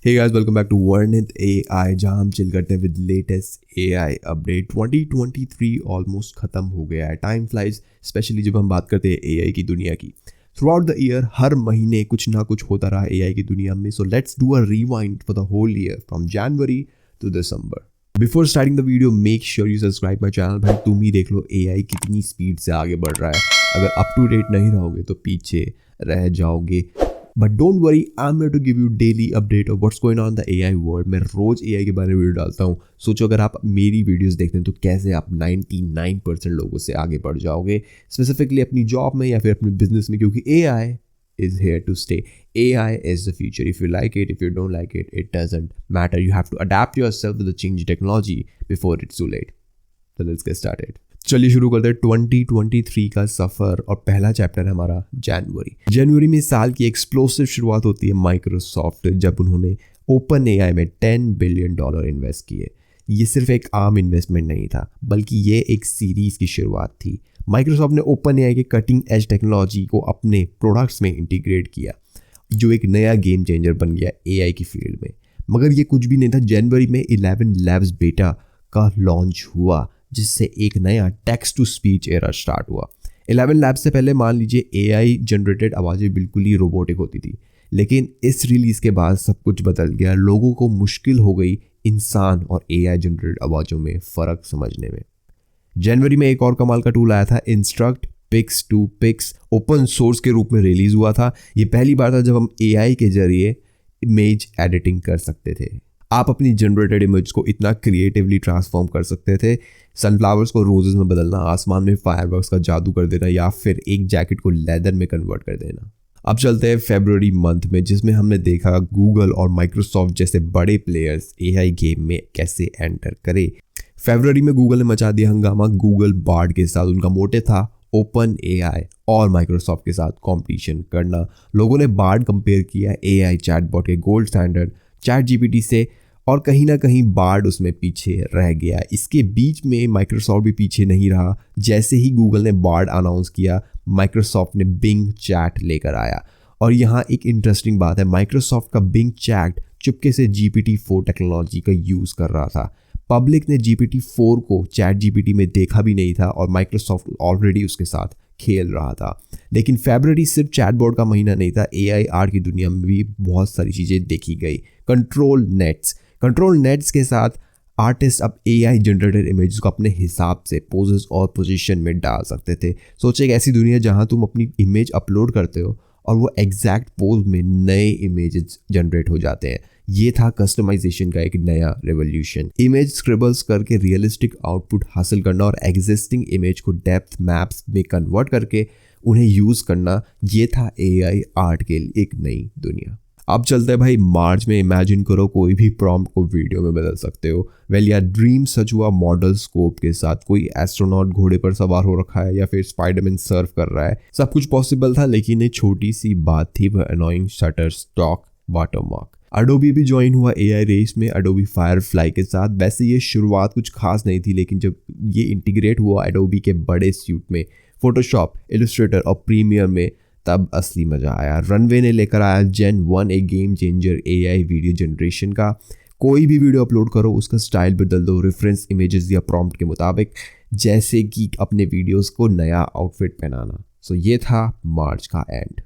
Hey guys, welcome back to Varnit AI, जहां हम chill करते हैं with latest AI update. 2023 almost खत्म हो गया है। टाइम फ्लाइज, स्पेशली जब हम बात करते हैं एआई की दुनिया की। थ्रू आउट द ईयर हर महीने कुछ ना कुछ होता रहा एआई की दुनिया में। So let's do a rewind for the whole year from January to December. Before starting the video make sure you subscribe my channel. भाई तुम ही देख लो एआई कितनी स्पीड से आगे बढ़ रहा है। अगर अप टू डेट नहीं रहोगे तो पीछे रह जाओगे। But don't worry, I am here to give you daily update of what's going on the AI world. मैं रोज एआई के बारे में वीडियो डालता हूँ। सोचो अगर आप मेरी वीडियोस देखते हैं तो कैसे आप 99% लोगों से आगे बढ़ जाओगे, स्पेसिफिकली अपनी जॉब में या फिर अपने बिजनेस में, क्योंकि AI is here to stay. AI is the future. If you like it, if you don't like it, it doesn't matter. You have to adapt yourself to the changing technology before it's too late. So let's get started. चलिए शुरू करते हैं 2023 का सफ़र। और पहला chapter है हमारा जनवरी में साल की एक्सप्लोसिव शुरुआत होती है माइक्रोसॉफ्ट, जब उन्होंने ओपन एआई में $10 बिलियन इन्वेस्ट किए। ये सिर्फ एक आम इन्वेस्टमेंट नहीं था, बल्कि ये एक सीरीज़ की शुरुआत थी। माइक्रोसॉफ्ट ने ओपन एआई के कटिंग एज टेक्नोलॉजी को अपने प्रोडक्ट्स में इंटीग्रेट किया, जो एक नया गेम चेंजर बन गया एआई की फील्ड में। मगर ये कुछ भी नहीं था। जनवरी में 11 लैब्स बेटा का लॉन्च हुआ, जिससे एक नया text to speech era start हुआ। 11 लैब्स से पहले मान लीजिए एआई जनरेटेड आवाज़ें बिल्कुल ही रोबोटिक होती थी, लेकिन इस रिलीज़ के बाद सब कुछ बदल गया। लोगों को मुश्किल हो गई इंसान और एआई जनरेटेड आवाज़ों में फ़र्क समझने में। जनवरी में एक और कमाल का टूल आया था, instruct pix to pix. Open source के रूप में रिलीज़ हुआ था। ये पहली बार था जब हम एआई के जरिए इमेज एडिटिंग कर सकते थे। आप अपनी जनरेटेड इमेज को इतना क्रिएटिवली ट्रांसफॉर्म कर सकते थे। सनफ्लावर्स को रोजेस में बदलना, आसमान में फायरवर्क्स का जादू कर देना, या फिर एक जैकेट को लेदर में कन्वर्ट कर देना। अब चलते हैं फरवरी मंथ में, जिसमें हमने देखा गूगल और माइक्रोसॉफ्ट जैसे बड़े प्लेयर्स एआई गेम में कैसे एंटर करे। फरवरी में गूगल ने मचा दिया हंगामा गूगल बार्ड के साथ। उनका मोटिव था ओपन एआई और माइक्रोसॉफ्ट के साथ कंपटीशन करना। लोगों ने बार्ड कंपेयर किया एआई चैटबॉट के गोल्ड स्टैंडर्ड चैट जीपीटी से, और कहीं ना कहीं बार्ड उसमें पीछे रह गया। इसके बीच में माइक्रोसॉफ्ट भी पीछे नहीं रहा। जैसे ही गूगल ने बार्ड अनाउंस किया, माइक्रोसॉफ्ट ने बिंग चैट लेकर आया। और यहाँ एक इंटरेस्टिंग बात है, माइक्रोसॉफ्ट का बिंग चैट चुपके से GPT-4 टेक्नोलॉजी का यूज़ कर रहा था। पब्लिक ने GPT-4 को चैट जीपीटी में देखा भी नहीं था, और माइक्रोसॉफ्ट ऑलरेडी उसके साथ खेल रहा था। लेकिन फरवरी सिर्फ चैटबॉट का महीना नहीं था। एआई आर्ट की दुनिया में भी बहुत सारी चीज़ें देखी गई। कंट्रोल नेट्स के साथ आर्टिस्ट अब एआई जनरेटेड इमेजेस को अपने हिसाब से पोजेस और पोजीशन में डाल सकते थे। सोचिए एक ऐसी दुनिया जहां तुम अपनी इमेज अपलोड करते हो और वो एग्जैक्ट पोज में नए इमेजेस जनरेट हो जाते हैं। ये था कस्टमाइजेशन का एक नया रेवोल्यूशन। इमेज स्क्रिबल्स करके रियलिस्टिक आउटपुट हासिल करना और एग्जिस्टिंग इमेज को डेप्थ मैप्स में कन्वर्ट करके उन्हें यूज़ करना, ये था एआई आर्ट के लिए एक नई दुनिया। अब चलते हैं भाई मार्च में। इमेजिन करो कोई भी प्रॉम्प्ट को वीडियो में बदल सकते हो। वेल यार, ड्रीम सच हुआ मॉडल स्कोप के साथ। कोई एस्ट्रोनॉट घोड़े पर सवार हो रखा है या फिर स्पाइडरमैन सर्फ कर रहा है। सब कुछ पॉसिबल था, लेकिन एक छोटी सी बात थी, वह annoying shutter stock watermark. Adobe भी ज्वाइन हुआ एआई रेस में, अडोबी फायरफ्लाई के साथ। वैसे ये शुरुआत कुछ खास नहीं थी, लेकिन जब ये इंटीग्रेट हुआ अडोबी के बड़े सूट में, फोटोशॉप, इलस्ट्रेटर और प्रीमियर में, तब असली मजा आया। रनवे ने लेकर आया Gen 1, एक game changer AI video generation का। कोई भी वीडियो अपलोड करो, उसका स्टाइल बदल दो रेफरेंस इमेजेस या प्रॉम्प्ट के मुताबिक, जैसे कि अपने वीडियोस को नया आउटफिट पहनाना। सो ये था मार्च का एंड।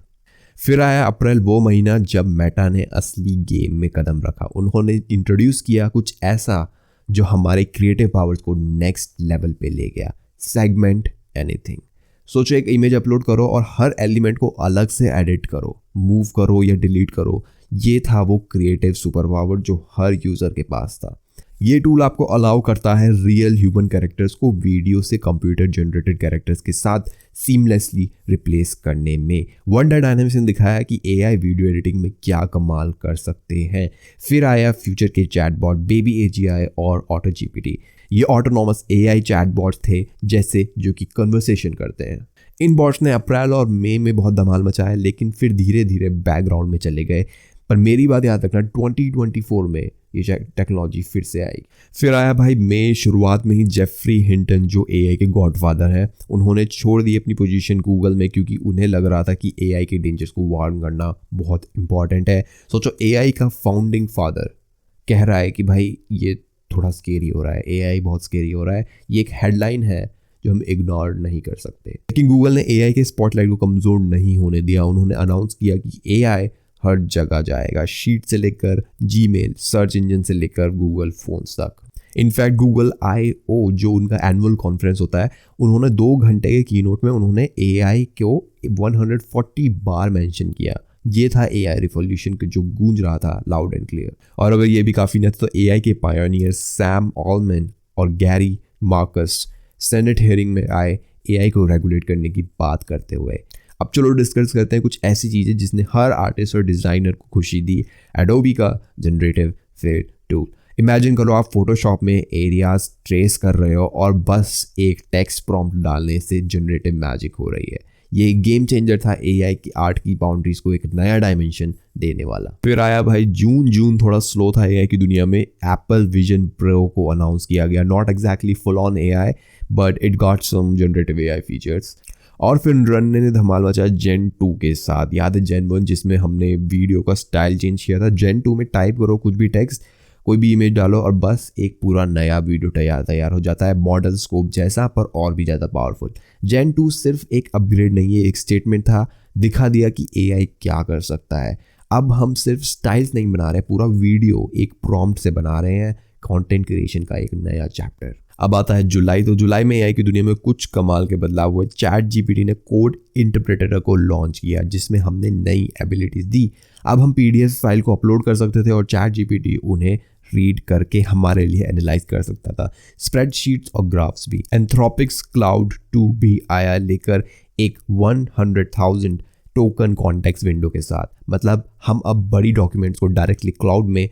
फिर आया अप्रैल, वो महीना जब मेटा ने असली गेम में कदम रखा। उन्होंने इंट्रोड्यूस किया कुछ ऐसा जो हमारे क्रिएटिव पावर्स को नेक्स्ट लेवल पे ले गया, सेगमेंट एनीथिंग। सोचो एक इमेज अपलोड करो और हर एलिमेंट को अलग से एडिट करो, मूव करो या डिलीट करो। ये था वो क्रिएटिव सुपर पावर जो हर यूज़र के पास था। ये टूल आपको अलाउ करता है रियल ह्यूमन कैरेक्टर्स को वीडियो से कंप्यूटर जनरेटेड कैरेक्टर्स के साथ सीमलेसली रिप्लेस करने में। वंडर डायनामिक्स ने दिखाया कि एआई वीडियो एडिटिंग में क्या कमाल कर सकते हैं। फिर आया फ्यूचर के चैटबॉट बेबी एजीआई और ऑटो जीपीटी। ये ऑटोनॉमस एआई चैटबॉट्स थे जैसे, जो कि कन्वर्सेशन करते हैं। इन बॉट्स ने अप्रैल और मई में बहुत धमाल मचाया, लेकिन फिर धीरे धीरे बैकग्राउंड में चले गए। पर मेरी बात याद रखना, 2024 में ये टेक्नोलॉजी फिर से आएगी। फिर आया भाई मई, शुरुआत में ही जेफरी हिंटन जो एआई के गॉडफादर हैं, उन्होंने छोड़ दी अपनी पोजीशन गूगल में, क्योंकि उन्हें लग रहा था कि एआई के डेंजर्स को वार्न करना बहुत इंपॉर्टेंट है। सोचो, एआई का फाउंडिंग फादर कह रहा है कि भाई ये थोड़ा स्केरी हो रहा है, एआई बहुत स्केरी हो रहा है। ये एक हेडलाइन है जो हम इग्नोर नहीं कर सकते। लेकिन गूगल ने एआई के स्पॉटलाइट को कमज़ोर नहीं होने दिया। उन्होंने अनाउंस किया कि एआई हर जगह जाएगा, शीट से लेकर जीमेल, सर्च इंजन से लेकर गूगल फोन्स तक। इनफैक्ट गूगल I/O जो उनका एनुअल कॉन्फ्रेंस होता है, उन्होंने 2 घंटे के कीनोट में उन्होंने एआई को 140 बार मेंशन किया। ये था एआई रिवॉल्यूशन के जो गूंज रहा था लाउड एंड क्लियर। और अगर ये भी काफ़ी नहीं था तो एआई के पायोनियर सैम ऑल्टमैन और गैरी मार्कस सेनेट हियरिंग में आए एआई को रेगुलेट करने की बात करते हुए। अब चलो डिस्कस करते हैं कुछ ऐसी चीज़ें जिसने हर आर्टिस्ट और डिज़ाइनर को खुशी दी। एडोबी का जनरेटिव फिल टूल। इमेजिन करो आप फोटोशॉप में एरियाज ट्रेस कर रहे हो और बस एक टेक्स्ट प्रॉम्प्ट डालने से जनरेटिव मैजिक हो रही है। ये एक गेम चेंजर था, एआई की आर्ट की बाउंड्रीज को एक नया डायमेंशन देने वाला। फिर आया भाई जून थोड़ा स्लो था एआई की दुनिया में। एप्पल विजन प्रो को अनाउंस किया गया। Not exactly full on AI but it got some generative AI features. और फिर रन ने धमाल मचाया जेन 2 के साथ। याद है जेन 1 जिसमें हमने वीडियो का स्टाइल चेंज किया था। जेन 2 में टाइप करो कुछ भी टेक्स्ट, कोई भी इमेज डालो और बस एक पूरा नया वीडियो तैयार हो जाता है, मॉडल स्कोप जैसा पर और भी ज़्यादा पावरफुल। जेन 2 सिर्फ एक अपग्रेड नहीं है, एक स्टेटमेंट था, दिखा दिया कि एआई क्या कर सकता है। अब हम सिर्फ स्टाइल्स नहीं बना रहे, पूरा वीडियो एक प्रॉम्प्ट से बना रहे हैं। कंटेंट क्रिएशन का एक नया चैप्टर। अब आता है जुलाई। तो जुलाई में एआई की दुनिया में कुछ कमाल के बदलाव हुए। चैट जीपीटी ने कोड इंटरप्रेटर को लॉन्च किया जिसमें हमने नई एबिलिटीज दी। अब हम पीडीएफ फाइल को अपलोड कर सकते थे और चैट जीपीटी उन्हें रीड करके हमारे लिए एनालाइज कर सकता था। स्प्रेडशीट्स और ग्राफ्स भी। एंथ्रोपिक्स क्लाउड 2 भी आया लेकर एक 100,000 टोकन कॉन्टेक्स्ट विंडो के साथ। मतलब हम अब बड़ी डॉक्यूमेंट्स को डायरेक्टली क्लाउड में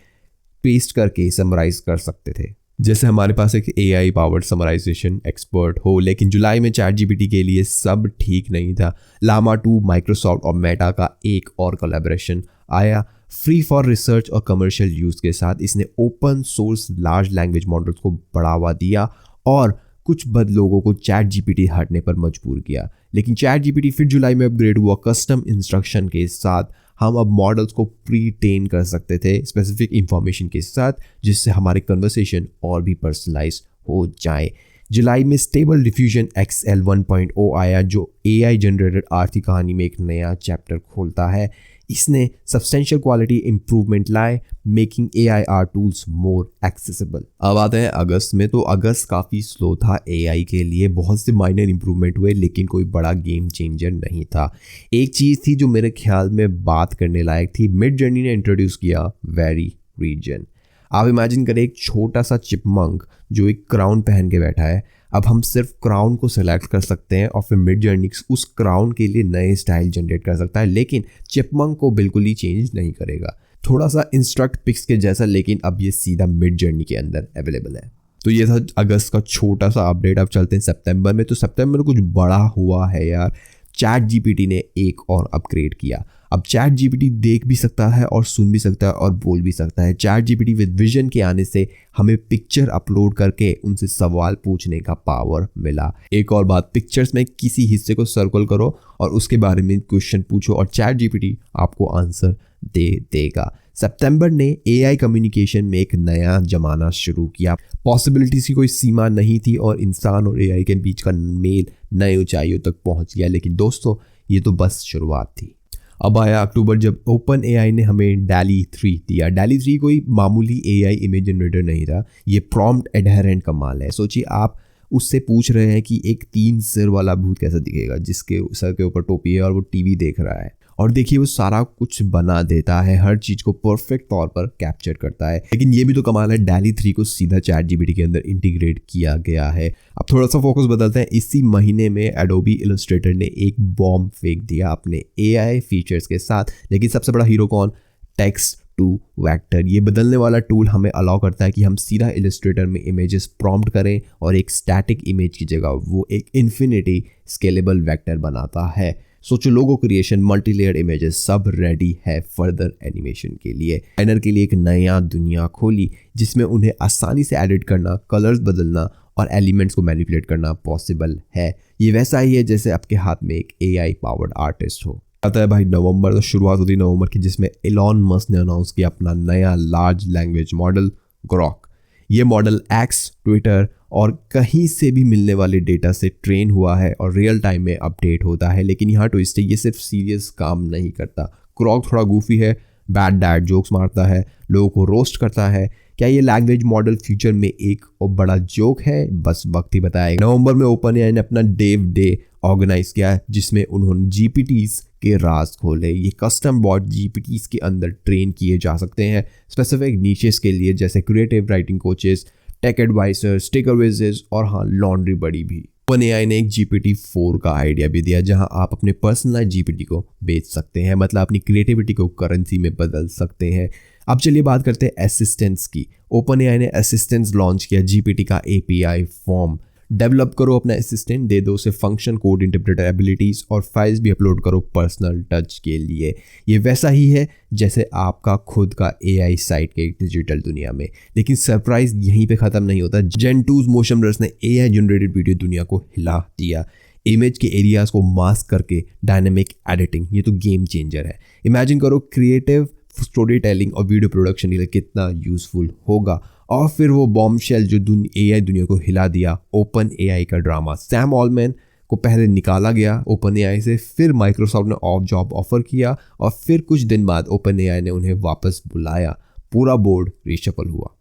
पेस्ट करके समराइज कर सकते थे, जैसे हमारे पास एक एआई पावर्ड समराइजेशन एक्सपर्ट हो। लेकिन जुलाई में चैट जीपीटी के लिए सब ठीक नहीं था। लामा 2 माइक्रोसॉफ्ट और मेटा का एक और कोलैबोरेशन आया, फ्री फॉर रिसर्च और कमर्शियल यूज़ के साथ। इसने open source large language models को बढ़ावा दिया और कुछ बद लोगों को चैट जीपीटी हटने पर मजबूर किया। लेकिन चैट जीपीटी फिर जुलाई में अपग्रेड हुआ कस्टम इंस्ट्रक्शन के साथ। हम अब मॉडल्स को प्री ट्रेन कर सकते थे स्पेसिफिक इंफॉर्मेशन के साथ, जिससे हमारे कन्वर्सेशन और भी पर्सनलाइज हो जाए। जुलाई में स्टेबल डिफ्यूजन XL 1.0 आया जो एआई जनरेटेड आर्ट की कहानी में एक नया चैप्टर खोलता है। इसने सब्सटेंशियल क्वालिटी इंप्रूवमेंट लाए, making AI art tools more accessible. अब आते हैं अगस्त में। तो अगस्त काफ़ी स्लो था एआई के लिए। बहुत से माइनर इंप्रूवमेंट हुए लेकिन कोई बड़ा गेम चेंजर नहीं था। एक चीज़ थी जो मेरे ख्याल में बात करने लायक थी। मिड जर्नी ने इंट्रोड्यूस किया वेरी रीजन। आप इमेजिन करें एक छोटा सा चिपमंक जो एक क्राउन पहन के बैठा है। अब हम सिर्फ क्राउन को सिलेक्ट कर सकते हैं और फिर मिड जर्नी उस क्राउन के लिए नए स्टाइल जनरेट कर सकता है, लेकिन चिपमंक को बिल्कुल ही चेंज नहीं करेगा। थोड़ा सा इंस्ट्रक्ट पिक्स के जैसा, लेकिन अब ये सीधा मिड जर्नी के अंदर अवेलेबल है। तो ये था अगस्त का छोटा सा अपडेट। अब चलते हैं सितंबर में। तो सितंबर में कुछ बड़ा हुआ है यार। चैट जीपीटी ने एक और अपग्रेड किया। अब चैट जीपीटी देख भी सकता है और सुन भी सकता है और बोल भी सकता है। चैट जीपीटी विद विजन के आने से हमें पिक्चर अपलोड करके उनसे सवाल पूछने का पावर मिला। एक और बात, पिक्चर्स में किसी हिस्से को सर्कल करो और उसके बारे में क्वेश्चन पूछो और चैट जीपीटी आपको आंसर दे देगा। सितंबर ने एआई कम्युनिकेशन में एक नया जमाना शुरू किया। पॉसिबिलिटीज की कोई सीमा नहीं थी और इंसान और एआई के बीच का मेल नए ऊंचाइयों तक पहुंच गया। लेकिन दोस्तों, ये तो बस शुरुआत थी। अब आया अक्टूबर जब ओपन एआई ने हमें DALL-E 3 दिया। DALL-E 3 कोई मामूली एआई इमेज जनरेटर नहीं था, ये प्रॉम्प्ट एडहेरेंट कमाल है। सोचिए आप उससे पूछ रहे हैं कि एक 3 सिर वाला भूत कैसा दिखेगा जिसके सर के ऊपर टोपी है और वो टीवी देख रहा है, और देखिए वो सारा कुछ बना देता है, हर चीज़ को परफेक्ट तौर पर कैप्चर करता है। लेकिन ये भी तो कमाल है, DALL-E 3 को सीधा चैट जीपीटी के अंदर इंटीग्रेट किया गया है। अब थोड़ा सा फोकस बदलते हैं। इसी महीने में एडोबी इलस्ट्रेटर ने एक बॉम्ब फेंक दिया अपने एआई फीचर्स के साथ। लेकिन सबसे बड़ा हीरो कौन? Text to vector. ये बदलने वाला टूल हमें अलाउ करता है कि हम सीधा इलस्ट्रेटर में इमेजेस प्रॉम्प्ट करें और एक स्टैटिक इमेज की जगह वो एक इन्फिनिटी स्केलेबल वेक्टर बनाता है। सोचो लोगो क्रिएशन, मल्टी लेयर इमेजेस सब रेडी है फर्दर एनिमेशन के लिए। डिजाइनर के लिए एक नया दुनिया खोली जिसमें उन्हें आसानी से एडिट करना, कलर्स बदलना और एलिमेंट्स को मैनिपुलेट करना पॉसिबल है। ये वैसा ही है जैसे आपके हाथ में एक AI पावर्ड आर्टिस्ट हो। आता है भाई नवंबर, तो शुरुआत होती है नवंबर की, जिसमें एलॉन मस्क ने अनाउंस किया अपना नया लार्ज लैंग्वेज मॉडल ग्रॉक। ये मॉडल एक्स, ट्विटर और कहीं से भी मिलने वाले डेटा से ट्रेन हुआ है और रियल टाइम में अपडेट होता है। लेकिन यहाँ ट्विस्ट है, ये सिर्फ सीरियस काम नहीं करता। ग्रॉक थोड़ा गूफी है, बैड डैड जोक्स मारता है, लोगों को रोस्ट करता है। क्या ये लैंग्वेज मॉडल फ्यूचर में एक और बड़ा जोक है? बस वक्त ही बताएगा। नवंबर में ओपनएआई ने अपना डेव डे ऑर्गेनाइज किया जिसमें उन्होंने जीपीटीज के राज खोले। ये कस्टम बॉट जीपीटीज के अंदर ट्रेन किए जा सकते हैं स्पेसिफिक नीचेस के लिए, जैसे creative writing coaches, tech advisor, sticker whizzes और हाँ लॉन्ड्री बडी भी। ओपनएआई ने एक GPT-4 का आइडिया भी दिया जहां आप अपने पर्सनलाइज्ड जीपीटी को बेच सकते हैं, मतलब अपनी क्रिएटिविटी को करेंसी में बदल सकते हैं। अब चलिए बात करते हैं असिस्टेंट्स की। ओपनएआई ने असिस्टेंट्स लॉन्च किया, जीपीटी का API फॉर्म। डेवलप करो अपना असिस्टेंट, दे दो उसे फंक्शन, कोड इंटरप्रेटर एबिलिटीज और फाइल्स भी अपलोड करो पर्सनल टच के लिए। ये वैसा ही है जैसे आपका खुद का AI साइट के डिजिटल दुनिया में। लेकिन सरप्राइज यहीं पे खत्म नहीं होता। Gen 2 मोशन ब्रश ने AI जनरेटेड वीडियो दुनिया को हिला दिया। इमेज के एरियाज को मास्क करके डायनेमिक एडिटिंग, ये तो गेम चेंजर है। इमेजिन करो क्रिएटिव स्टोरी टेलिंग और वीडियो प्रोडक्शन के लिए कितना यूजफुल होगा। और फिर वो बॉम्बशेल जो AI दुनिया को हिला दिया, ओपनएआई का ड्रामा। सैम ऑल्टमैन को पहले निकाला गया ओपनएआई से, फिर माइक्रोसॉफ्ट ने ऑफ जॉब ऑफर किया और फिर कुछ दिन बाद ओपनएआई ने उन्हें वापस बुलाया। पूरा बोर्ड रीशफल हुआ।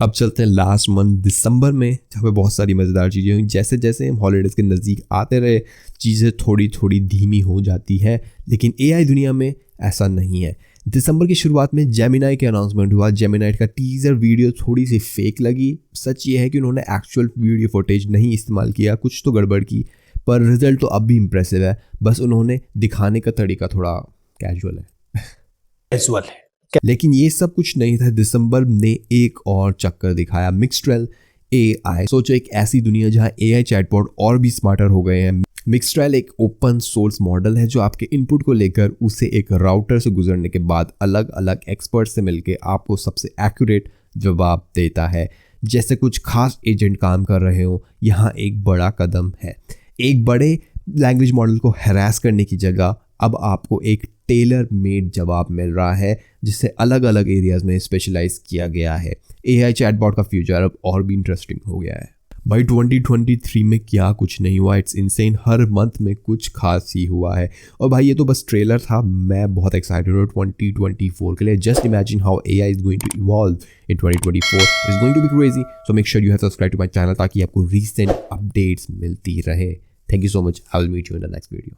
अब चलते हैं लास्ट मंथ दिसंबर में, जहाँ पे बहुत सारी मज़ेदार चीज़ें हुई। जैसे जैसे हम हॉलीडेज़ के नज़दीक आते रहे, चीज़ें थोड़ी थोड़ी धीमी हो जाती है, लेकिन AI दुनिया में ऐसा नहीं है। दिसंबर की शुरुआत में जेमिनाई के अनाउंसमेंट हुआ। जेमिनाई का टीजर वीडियो थोड़ी सी फेक लगी। सच ये है कि उन्होंने एक्चुअल वीडियो फुटेज नहीं इस्तेमाल किया, कुछ तो गड़बड़ की, पर रिजल्ट तो अब भी इम्प्रेसिव है। बस उन्होंने दिखाने का तरीका थोड़ा कैजुअल है। लेकिन ये सब कुछ नहीं था। दिसंबर ने एक और चक्कर दिखाया, मिक्सट्रेल AI। सोचो एक ऐसी दुनिया जहां AI चैटबॉट और भी स्मार्टर हो गए हैं। मिक्सट्रेल एक ओपन सोर्स मॉडल है जो आपके इनपुट को लेकर उसे एक राउटर से गुजरने के बाद अलग अलग एक्सपर्ट से मिलकर आपको सबसे एक्यूरेट जवाब देता है। जैसे कुछ खास एजेंट काम कर रहे हो, यहाँ एक बड़ा कदम है। एक बड़े लैंग्वेज मॉडल को हैरास करने की जगह अब आपको एक टेलर मेड जवाब मिल रहा है जिसे अलग अलग एरियाज में स्पेशलाइज किया गया है। AI चैटबॉट का फ्यूचर अब और भी इंटरेस्टिंग हो गया है। भाई 2023 में क्या कुछ नहीं हुआ, इट्स इनसेन। हर मंथ में कुछ खास ही हुआ है। और भाई ये तो बस ट्रेलर था, मैं बहुत एक्साइटेड हूँ 2024 के लिए। Just imagine how AI is going to evolve in 2024, is going to be crazy. So make sure you have subscribe to my channel ताकि आपको रीसेंट अपडेट्स मिलती रहे। Thank you so much, I will meet you in the next video.